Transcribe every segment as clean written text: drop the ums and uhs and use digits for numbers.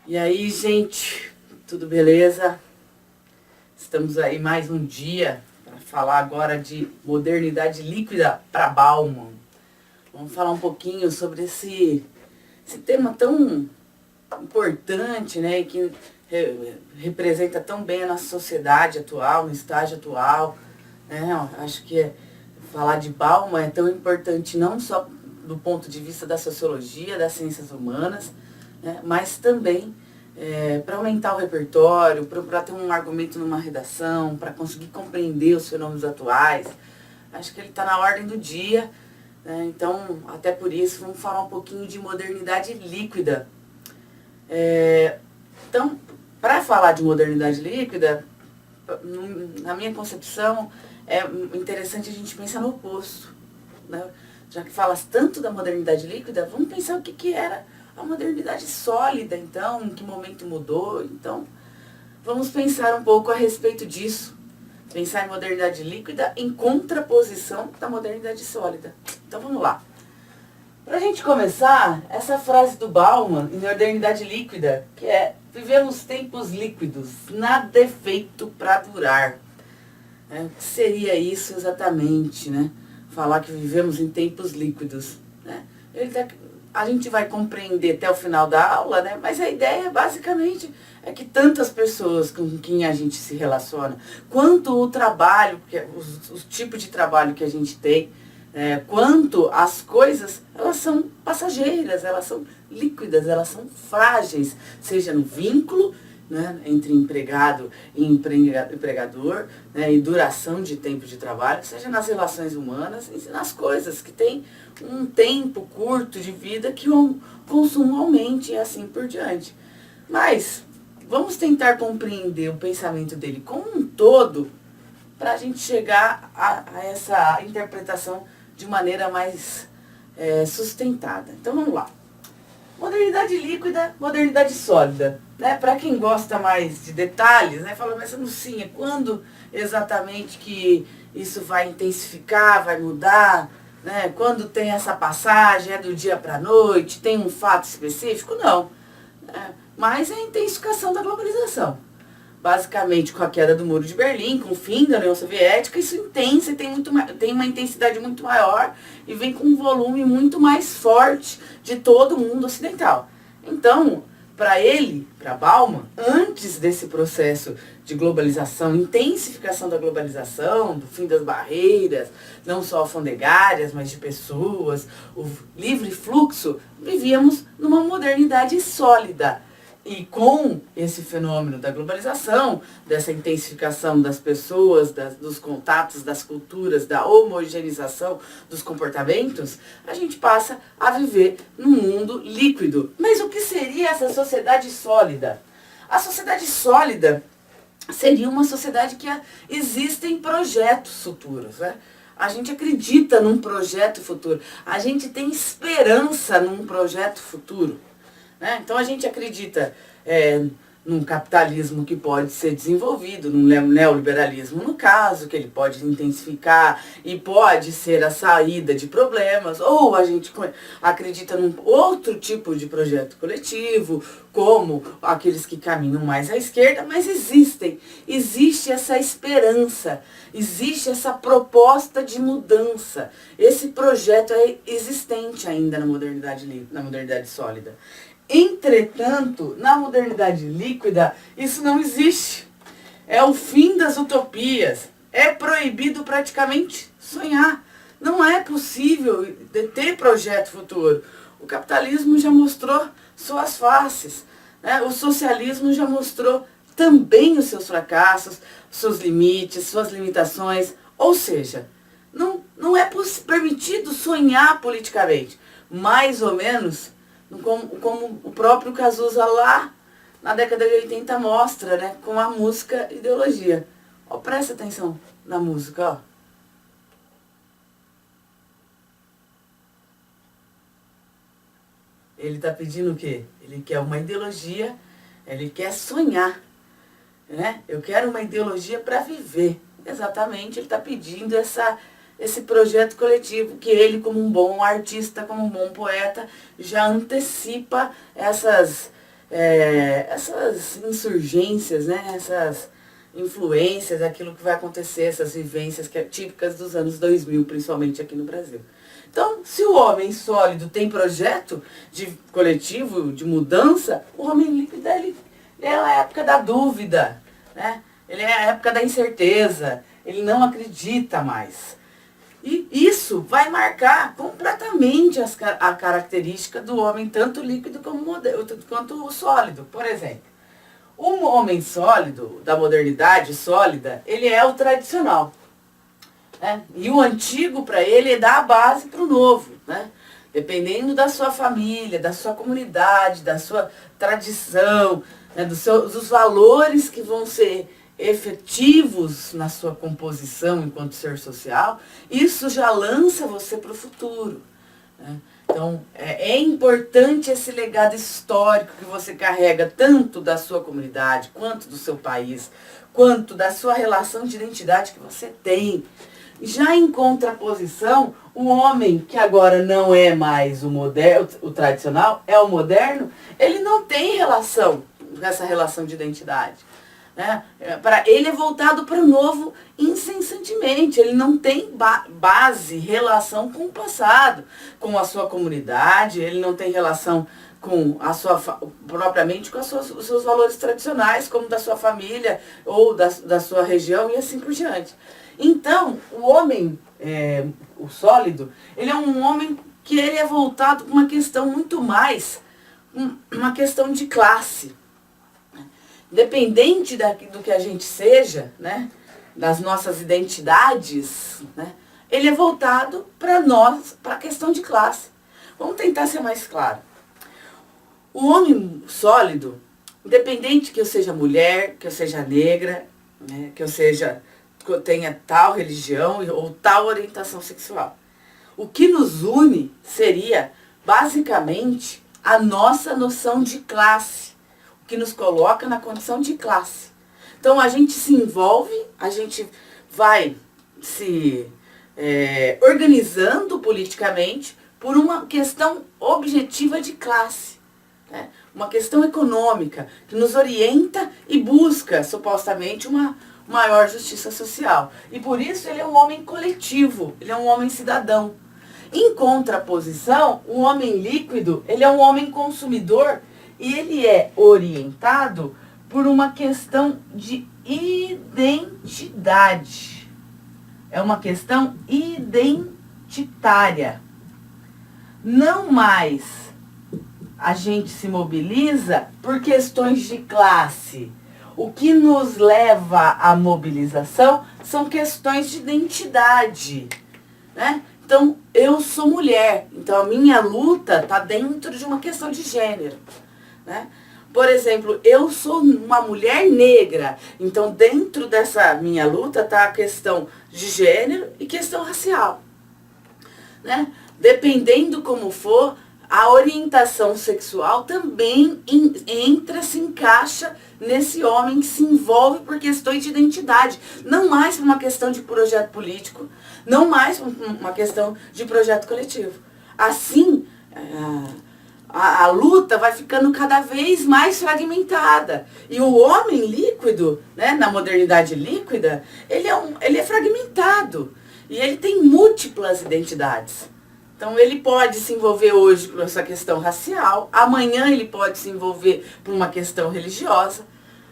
E aí, gente, tudo beleza? Estamos aí mais um dia para falar agora de modernidade líquida para Bauman. Vamos falar um pouquinho sobre esse tema tão importante, né, e que representa tão bem a nossa sociedade atual, no estágio atual. Né? Acho que falar de Bauman é tão importante não só do ponto de vista da sociologia, das ciências humanas, né, mas também para aumentar o repertório, para ter um argumento numa redação, para conseguir compreender os fenômenos atuais. Acho que ele está na ordem do dia, né, então, até por isso, vamos falar um pouquinho de modernidade líquida. Então, para falar de modernidade líquida, na minha concepção, é interessante a gente pensar no oposto, né? Já que falas tanto da modernidade líquida, vamos pensar o que era a modernidade sólida, então, em que momento mudou. Então, vamos pensar um pouco a respeito disso. Pensar em modernidade líquida em contraposição da modernidade sólida. Então, vamos lá. Para a gente começar, essa frase do Bauman, em modernidade líquida, que é: vivemos tempos líquidos, nada é feito para durar. O que seria isso exatamente, né? Falar que vivemos em tempos líquidos, né? A gente vai compreender até o final da aula, né? Mas a ideia basicamente é que tantas pessoas com quem a gente se relaciona, quanto o trabalho, os tipos de trabalho que a gente tem, quanto as coisas, elas são passageiras, elas são líquidas, elas são frágeis, seja no vínculo, né, entre empregado e empregador, né, e duração de tempo de trabalho, seja nas relações humanas e nas coisas que têm um tempo curto de vida que o consumo aumente e assim por diante. Mas vamos tentar compreender o pensamento dele como um todo para a gente chegar a essa interpretação de maneira mais sustentada. Então vamos lá. Modernidade líquida, modernidade sólida. Né? Para quem gosta mais de detalhes, né, fala, mas Lucinha, quando exatamente que isso vai intensificar, vai mudar? Né? Quando tem essa passagem, é do dia para a noite, tem um fato específico? Não. Mas é a intensificação da globalização. Basicamente, com a queda do Muro de Berlim, com o fim da União Soviética, isso intensa e tem uma intensidade muito maior e vem com um volume muito mais forte de todo o mundo ocidental. Então, para ele, para Bauman, antes desse processo de globalização, intensificação da globalização, do fim das barreiras, não só alfandegárias, mas de pessoas, o livre fluxo, vivíamos numa modernidade sólida. E com esse fenômeno da globalização, dessa intensificação das pessoas, dos contatos, das culturas, da homogeneização dos comportamentos, a gente passa a viver num mundo líquido. Mas o que seria essa sociedade sólida? A sociedade sólida seria uma sociedade que existem projetos futuros, né? A gente acredita num projeto futuro, a gente tem esperança num projeto futuro. Então a gente acredita num capitalismo que pode ser desenvolvido, num neoliberalismo no caso, que ele pode intensificar e pode ser a saída de problemas, ou a gente acredita num outro tipo de projeto coletivo, como aqueles que caminham mais à esquerda, mas existe essa esperança, existe essa proposta de mudança. Esse projeto é existente ainda na modernidade sólida. Entretanto, na modernidade líquida, isso não existe. É o fim das utopias. É proibido praticamente sonhar. Não é possível ter projeto futuro. O capitalismo já mostrou suas faces, né? O socialismo já mostrou também os seus fracassos, seus limites, suas limitações. Ou seja, não é permitido sonhar politicamente. Mais ou menos como o próprio Cazuza lá na década de 80 mostra, né, com a música Ideologia. Presta atenção na música, ó. Ele está pedindo o quê? Ele quer uma ideologia, ele quer sonhar, né? Eu quero uma ideologia para viver. Exatamente, ele está pedindo esse projeto coletivo que ele, como um bom artista, como um bom poeta, já antecipa essas insurgências, né? Essas influências, aquilo que vai acontecer, essas vivências que é típicas dos anos 2000, principalmente aqui no Brasil. Então, se o homem sólido tem projeto de coletivo, de mudança, o homem líquido ele é a época da dúvida, né? Ele é a época da incerteza, ele não acredita mais. E isso vai marcar completamente a característica do homem, tanto líquido quanto o sólido. Por exemplo, um homem sólido, da modernidade sólida, ele é o tradicional. Né? E o antigo, para ele, dá a base para o novo. Né? Dependendo da sua família, da sua comunidade, da sua tradição, né? Dos valores que vão ser efetivos na sua composição enquanto ser social, isso já lança você para o futuro. Né? Então, é importante esse legado histórico que você carrega, tanto da sua comunidade, quanto do seu país, quanto da sua relação de identidade que você tem. Já em contraposição, o homem que agora não é mais o moderno, o tradicional, é o moderno, ele não tem relação com essa relação de identidade. Né? Ele é voltado para o novo incessantemente, ele não tem base, relação com o passado, com a sua comunidade, ele não tem relação com a sua, propriamente com os seus valores tradicionais, como da sua família ou da sua região e assim por diante. Então, o homem, o sólido, ele é um homem que ele é voltado para uma questão muito mais, uma questão de classe. Independente do que a gente seja, né, das nossas identidades, né, ele é voltado para nós, para a questão de classe. Vamos tentar ser mais claro. O homem sólido, independente que eu seja mulher, que eu seja negra, né, que eu tenha tal religião ou tal orientação sexual, o que nos une seria, basicamente, a nossa noção de classe, que nos coloca na condição de classe. Então a gente se envolve, a gente vai se organizando politicamente por uma questão objetiva de classe, né? Uma questão econômica que nos orienta e busca supostamente uma maior justiça social. E por isso ele é um homem coletivo, ele é um homem cidadão. Em contraposição, o homem líquido, ele é um homem consumidor. E ele é orientado por uma questão de identidade. É uma questão identitária. Não mais a gente se mobiliza por questões de classe. O que nos leva à mobilização são questões de identidade. Né? Então, eu sou mulher. Então, a minha luta está dentro de uma questão de gênero. Né? Por exemplo, eu sou uma mulher negra, então dentro dessa minha luta está a questão de gênero e questão racial. Né? Dependendo como for, a orientação sexual também se encaixa nesse homem que se envolve por questões de identidade, não mais por uma questão de projeto político, não mais por uma questão de projeto coletivo. Assim, a luta vai ficando cada vez mais fragmentada. E o homem líquido, né, na modernidade líquida, ele é fragmentado. E ele tem múltiplas identidades. Então ele pode se envolver hoje por essa questão racial, amanhã ele pode se envolver por uma questão religiosa,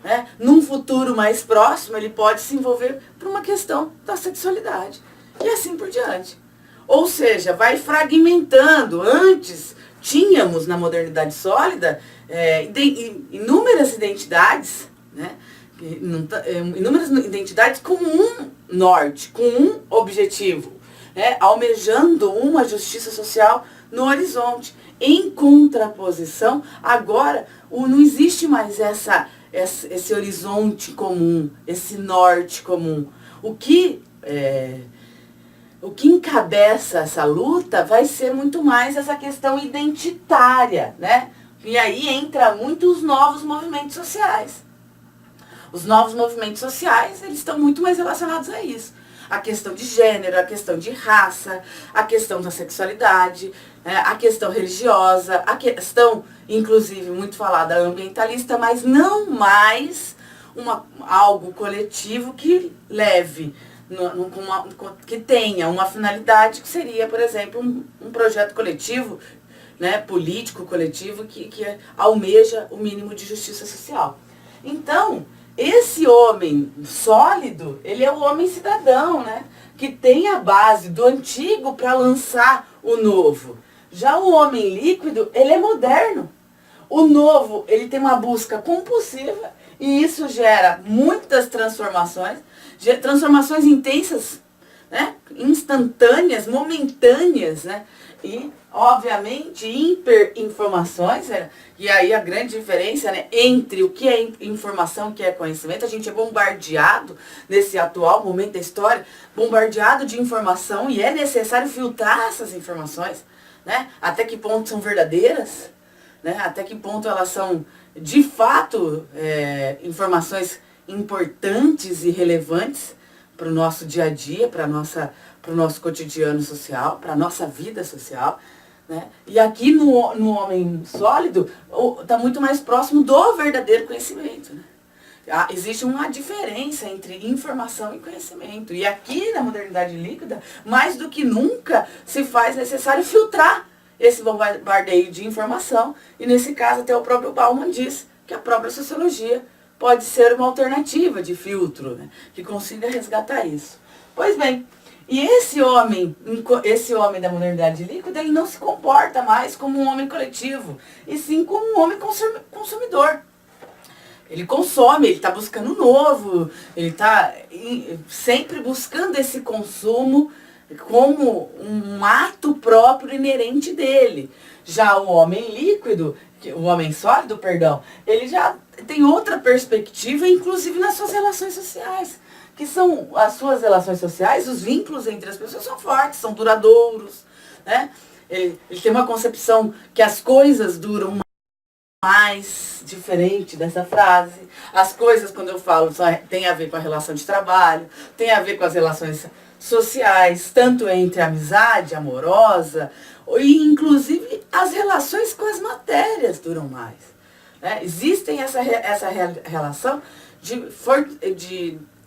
né? Num futuro mais próximo ele pode se envolver por uma questão da sexualidade. E assim por diante. Ou seja, vai fragmentando. Antes tínhamos na modernidade sólida inúmeras identidades, né? Inúmeras identidades com um norte, com um objetivo, né? Almejando uma justiça social no horizonte. Em contraposição, agora não existe mais esse horizonte comum, esse norte comum. O que encabeça essa luta vai ser muito mais essa questão identitária, né? E aí entra muitos novos movimentos sociais. Os novos movimentos sociais, eles estão muito mais relacionados a isso. a questão de gênero, a questão de raça, a questão da sexualidade, a questão religiosa, a questão, inclusive, muito falada ambientalista, mas não mais algo coletivo que leve, que tenha uma finalidade que seria, por exemplo, um projeto coletivo, né, político coletivo que almeja o mínimo de justiça social. Então, esse homem sólido, ele é o homem cidadão, né, que tem a base do antigo para lançar o novo. Já o homem líquido, ele é moderno. O novo, ele tem uma busca compulsiva e isso gera muitas transformações intensas, né, instantâneas, momentâneas, né, e, obviamente, hiperinformações, né? E aí a grande diferença, né, entre o que é informação e o que é conhecimento. A gente é bombardeado, nesse atual momento da história, bombardeado de informação e é necessário filtrar essas informações, né? Até que ponto são verdadeiras, né? Até que ponto elas são, de fato, informações importantes e relevantes para o nosso dia a dia, para o nosso cotidiano social, para a nossa vida social, né? E aqui no homem sólido está muito mais próximo do verdadeiro conhecimento, né? Existe uma diferença entre informação e conhecimento. E aqui na modernidade líquida, mais do que nunca, se faz necessário filtrar esse bombardeio de informação. E nesse caso até o próprio Bauman diz que a própria sociologia pode ser uma alternativa de filtro, né, que consiga resgatar isso. Pois bem, e esse homem da modernidade líquida, ele não se comporta mais como um homem coletivo, e sim como um homem consumidor. Ele consome, ele está buscando novo, ele está sempre buscando esse consumo como um ato próprio inerente dele. Já o homem líquido, o homem sólido, perdão, ele já tem outra perspectiva, inclusive nas suas relações sociais, que são as suas relações sociais, os vínculos entre as pessoas são fortes, são duradouros, né? Ele tem uma concepção que as coisas duram mais, diferente dessa frase. As coisas, quando eu falo, tem a ver com a relação de trabalho, tem a ver com as relações sociais, tanto entre amizade amorosa, e inclusive as relações com as matérias duram mais, né? Existem essa relação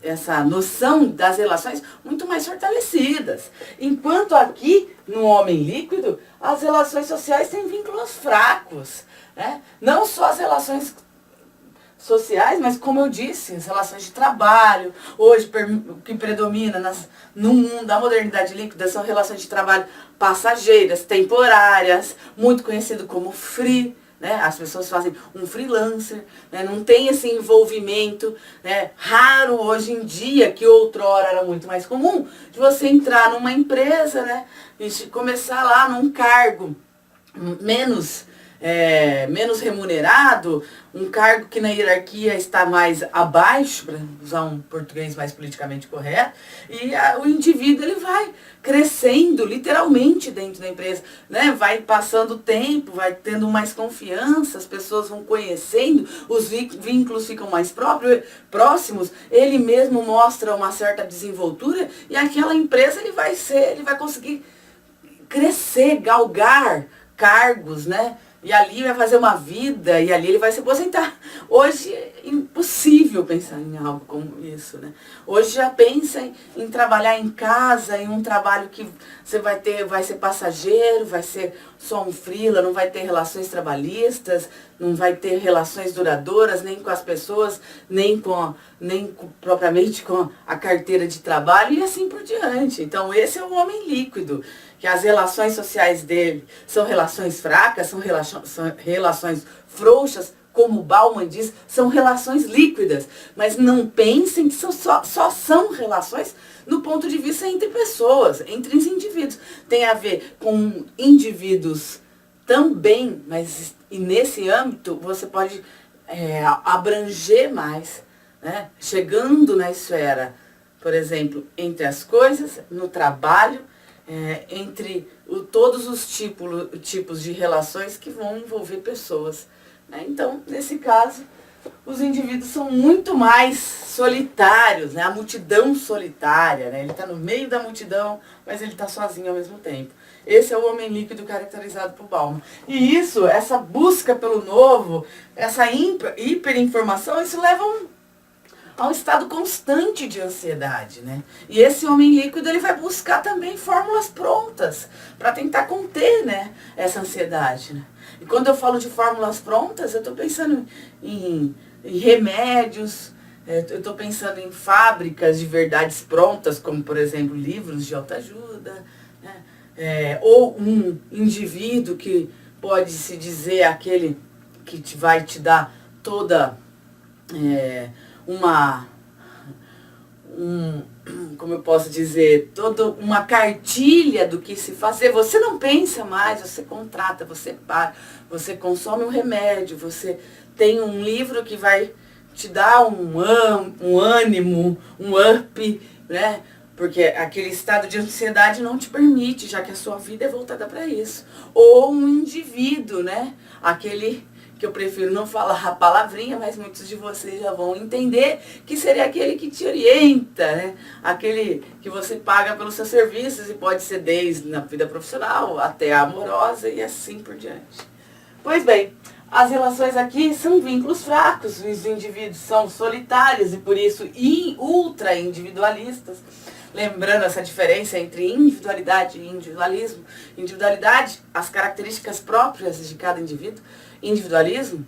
essa noção das relações muito mais fortalecidas. Enquanto aqui, no homem líquido, as relações sociais têm vínculos fracos, né? Não só as relações sociais, mas como eu disse, as relações de trabalho. Hoje, o que predomina no mundo da modernidade líquida são relações de trabalho passageiras, temporárias, muito conhecido como free, né? As pessoas fazem um freelancer, né? Não tem esse envolvimento, né? Raro hoje em dia, que outrora era muito mais comum, de você entrar numa empresa, né? E começar lá num cargo menos remunerado, um cargo que na hierarquia está mais abaixo, para usar um português mais politicamente correto, e o indivíduo ele vai crescendo literalmente dentro da empresa, né? Vai passando o tempo, vai tendo mais confiança, as pessoas vão conhecendo, os vínculos ficam mais próximos, ele mesmo mostra uma certa desenvoltura e aquela empresa ele vai conseguir crescer, galgar cargos, né? E ali vai fazer uma vida, e ali ele vai se aposentar. Hoje é impossível pensar em algo como isso, né? Hoje já pensa em trabalhar em casa, em um trabalho que você vai ser passageiro, vai ser só um freela, não vai ter relações trabalhistas, não vai ter relações duradouras, nem com as pessoas, nem propriamente com a carteira de trabalho e assim por diante. Então esse é o homem líquido, que as relações sociais dele são relações fracas, são relações frouxas, como Bauman diz, são relações líquidas. Mas não pensem que só são relações no ponto de vista entre pessoas, entre os indivíduos. Tem a ver com indivíduos também, mas e nesse âmbito você pode abranger mais, né? Chegando na esfera, por exemplo, entre as coisas, no trabalho, entre todos os tipos de relações que vão envolver pessoas, né? Então, nesse caso, os indivíduos são muito mais solitários, né? A multidão solitária, né? Ele está no meio da multidão, mas ele está sozinho ao mesmo tempo. Esse é o homem líquido caracterizado por Bauman. E isso, essa busca pelo novo, essa hiperinformação, isso leva a um estado constante de ansiedade, né? E esse homem líquido, ele vai buscar também fórmulas prontas para tentar conter, né, essa ansiedade, né? E quando eu falo de fórmulas prontas, eu estou pensando em remédios, eu estou pensando em fábricas de verdades prontas, como, por exemplo, livros de autoajuda, né? Ou um indivíduo que pode se dizer aquele que vai te dar toda como eu posso dizer, toda uma cartilha do que se fazer. Você não pensa mais, você contrata, você paga, você consome um remédio, você tem um livro que vai te dar um ânimo, um up, né? Porque aquele estado de ansiedade não te permite, já que a sua vida é voltada para isso. Ou um indivíduo, né? Aquele que eu prefiro não falar a palavrinha, mas muitos de vocês já vão entender, que seria aquele que te orienta, né? Aquele que você paga pelos seus serviços, e pode ser desde na vida profissional até a amorosa e assim por diante. Pois bem, as relações aqui são vínculos fracos, os indivíduos são solitários e por isso ultra individualistas. Lembrando essa diferença entre individualidade e individualismo. Individualidade, as características próprias de cada indivíduo. Individualismo,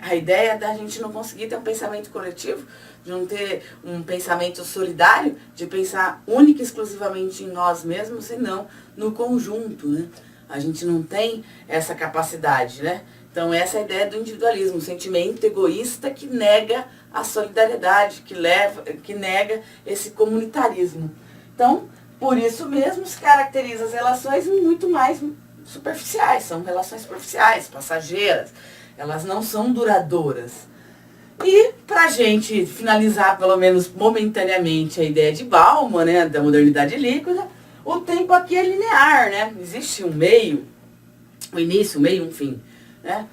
a ideia da gente não conseguir ter um pensamento coletivo, de não ter um pensamento solidário, de pensar única e exclusivamente em nós mesmos e não no conjunto, né? A gente não tem essa capacidade, né? Então essa é a ideia do individualismo, um sentimento egoísta que nega a solidariedade, que nega esse comunitarismo. Então, por isso mesmo se caracteriza as relações muito mais superficiais, são relações superficiais, passageiras, elas não são duradouras. E para a gente finalizar, pelo menos momentaneamente, a ideia de Bauman, né, da modernidade líquida, o tempo aqui é linear, né? Existe um meio, um início, um meio, um fim, né?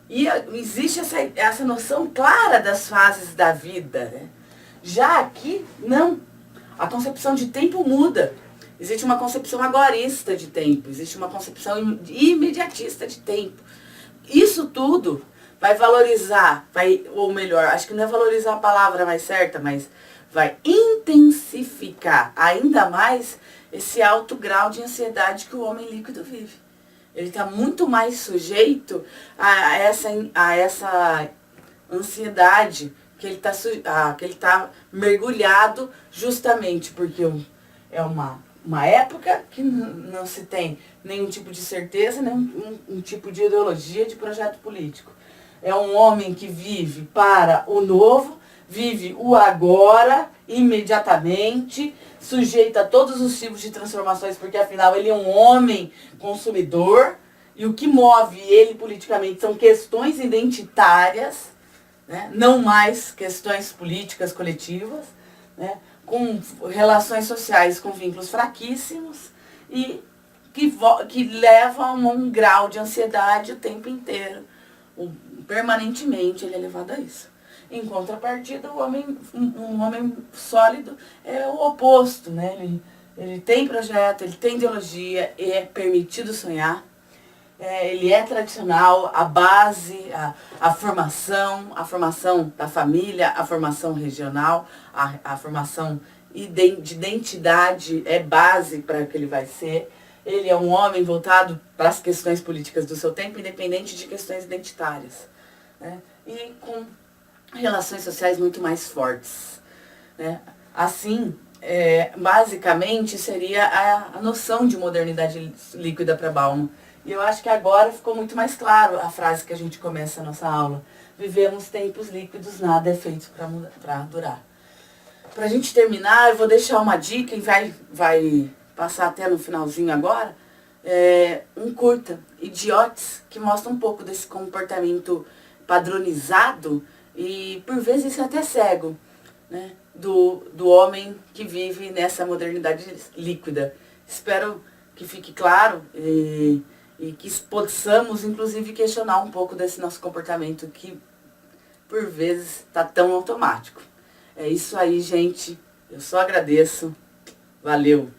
E existe essa noção clara das fases da vida, né? Já aqui, não. A concepção de tempo muda. Existe uma concepção agorista de tempo, existe uma concepção imediatista de tempo. Isso tudo vai valorizar, ou melhor, acho que não é valorizar a palavra mais certa, mas vai intensificar ainda mais esse alto grau de ansiedade que o homem líquido vive. Ele está muito mais sujeito a essa ansiedade que ele está mergulhado, justamente porque é uma época que não se tem nenhum tipo de certeza, nem um tipo de ideologia, de projeto político. É um homem que vive para o novo, vive o agora, imediatamente, sujeito a todos os tipos de transformações, porque afinal ele é um homem consumidor, e o que move ele politicamente são questões identitárias, né? Não mais questões políticas coletivas, né? Com relações sociais com vínculos fraquíssimos e que levam a um grau de ansiedade o tempo inteiro. Permanentemente ele é levado a isso. Em contrapartida, um homem sólido é o oposto, né? Ele tem projeto, ele tem ideologia, é permitido sonhar, ele é tradicional, a base, a formação da família, a formação regional, a formação de identidade é base para o que ele vai ser. Ele é um homem voltado para as questões políticas do seu tempo, independente de questões identitárias, né? E com relações sociais muito mais fortes, né? Assim, basicamente seria a noção de modernidade líquida para Bauman. E eu acho que agora ficou muito mais claro a frase que a gente começa a nossa aula. Vivemos tempos líquidos, nada é feito para durar. Para a gente terminar, eu vou deixar uma dica e vai passar até no finalzinho agora, um curta, Idiotes, que mostra um pouco desse comportamento padronizado e por vezes até cego, né, do homem que vive nessa modernidade líquida. Espero que fique claro e que possamos inclusive questionar um pouco desse nosso comportamento que por vezes tá tão automático. É isso aí, gente. Eu só agradeço. Valeu!